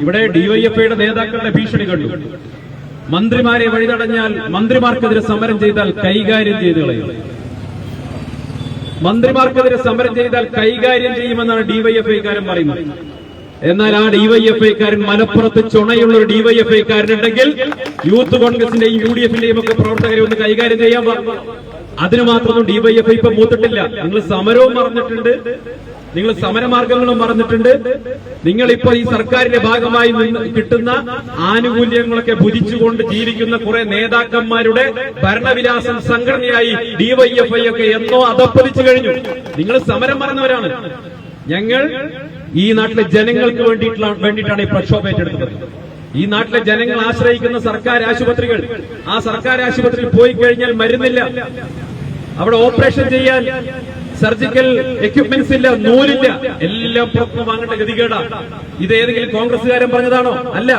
ഇവിടെ ഡിവൈഎഫ്ഐയുടെ നേതാക്കളുടെ ഭീഷണി കണ്ടു. മന്ത്രിമാരെ വഴിതടഞ്ഞാൽ, മന്ത്രിമാർക്കെതിരെ സമരം ചെയ്താൽ കൈകാര്യം ചെയ്ത് കളയും. മന്ത്രിമാർക്കെതിരെ സമരം ചെയ്താൽ കൈകാര്യം ചെയ്യുമെന്നാണ് ഡിവൈഎഫ്ഐക്കാരൻ പറയുന്നത്. എന്നാൽ ആ ഡിവൈഎഫ്ഐക്കാരൻ മലപ്പുറത്ത് ചുണയുള്ള ഒരു ഡിവൈഎഫ്ഐക്കാരനുണ്ടെങ്കിൽ യൂത്ത് കോൺഗ്രസിന്റെയും UDF-ന്റെയും ഒക്കെ പ്രവർത്തകരെ ഒന്ന് കൈകാര്യം ചെയ്യാൻ പറഞ്ഞു. അതിന് മാത്രമൊന്നും ഡിവൈഎഫ്ഐ ഇപ്പൊ മൂത്തിട്ടില്ല. നിങ്ങൾ സമരവും മറന്നിട്ടുണ്ട്, നിങ്ങൾ സമരമാർഗങ്ങളും മറന്നിട്ടുണ്ട്. നിങ്ങളിപ്പോ ഈ സർക്കാരിന്റെ ഭാഗമായി കിട്ടുന്ന ആനുകൂല്യങ്ങളൊക്കെ ഭുജിച്ചുകൊണ്ട് ജീവിക്കുന്ന കുറെ നേതാക്കന്മാരുടെ ഭരണവിലാസം സംഘടനയായി ഡിവൈഎഫ്ഐ ഒക്കെ എന്നോ അധപ്പതിച്ചു കഴിഞ്ഞു. നിങ്ങൾ സമരം മറന്നവരാണ്. ഞങ്ങൾ ഈ നാട്ടിലെ ജനങ്ങൾക്ക് വേണ്ടിയിട്ടാണ് ഈ പ്രക്ഷോഭം ഏറ്റെടുത്തത്. ഈ നാട്ടിലെ ജനങ്ങൾ ആശ്രയിക്കുന്ന സർക്കാർ ആശുപത്രികൾ, ആ സർക്കാർ ആശുപത്രിയിൽ പോയി കഴിഞ്ഞാൽ മരുന്നില്ല, അവിടെ ഓപ്പറേഷൻ ചെയ്യാൻ സർജിക്കൽ എക്യുപ്മെന്റ്സ് ഇല്ല, നൂലില്ല, എല്ലാം പുറത്ത് വാങ്ങേണ്ട ഗതികേടാ. ഇത് ഏതെങ്കിലും കോൺഗ്രസുകാരൻ പറഞ്ഞതാണോ? അല്ല.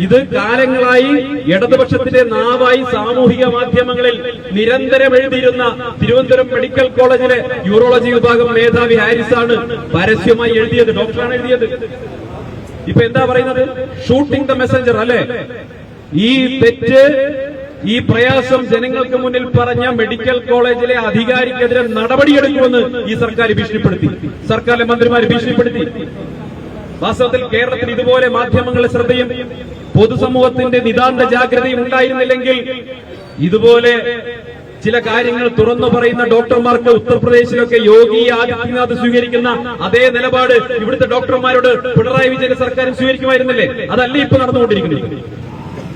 ഇത് കാലങ്ങളായി ഇടതുപക്ഷത്തിന്റെ നാവായി സാമൂഹിക മാധ്യമങ്ങളിൽ നിരന്തരം എഴുതിയിരുന്ന തിരുവനന്തപുരം മെഡിക്കൽ കോളേജിലെ യൂറോളജി വിഭാഗം മേധാവി ഹാരിസാണ് പരസ്യമായി എഴുതിയത്, ഡോക്ടറാണ് എഴുതിയത്. ഇപ്പൊ എന്താ പറയുന്നത്? ഷൂട്ടിംഗ് ദ മെസഞ്ചർ അല്ലെ? ഈ തെറ്റ്, ഈ പ്രയാസം ജനങ്ങൾക്ക് മുന്നിൽ പറഞ്ഞ മെഡിക്കൽ കോളേജിലെ അധികാരിക്കെതിരെ നടപടിയെടുക്കുമെന്ന് ഈ സർക്കാർ ഭീഷണിപ്പെടുത്തി, സർക്കാരിലെ മന്ത്രിമാർ ഭീഷണിപ്പെടുത്തി. വാസ്തവത്തിൽ കേരളത്തിൽ ഇതുപോലെ മാധ്യമങ്ങളുടെ ശ്രദ്ധയും പൊതുസമൂഹത്തിന്റെ നിതാന്ത ജാഗ്രതയും ഉണ്ടായിരുന്നില്ലെങ്കിൽ ഇതുപോലെ ചില കാര്യങ്ങൾ തുറന്നു പറയുന്ന ഡോക്ടർമാർക്ക് ഉത്തർപ്രദേശിലൊക്കെ യോഗി ആദിത്യനാഥ് സ്വീകരിക്കുന്ന അതേ നിലപാട് ഇവിടുത്തെ ഡോക്ടർമാരോട് പിണറായി വിജയൻ സർക്കാരും സ്വീകരിക്കുമായിരുന്നില്ലേ? അതല്ലേ ഇപ്പൊ നടന്നുകൊണ്ടിരിക്കുന്നത്.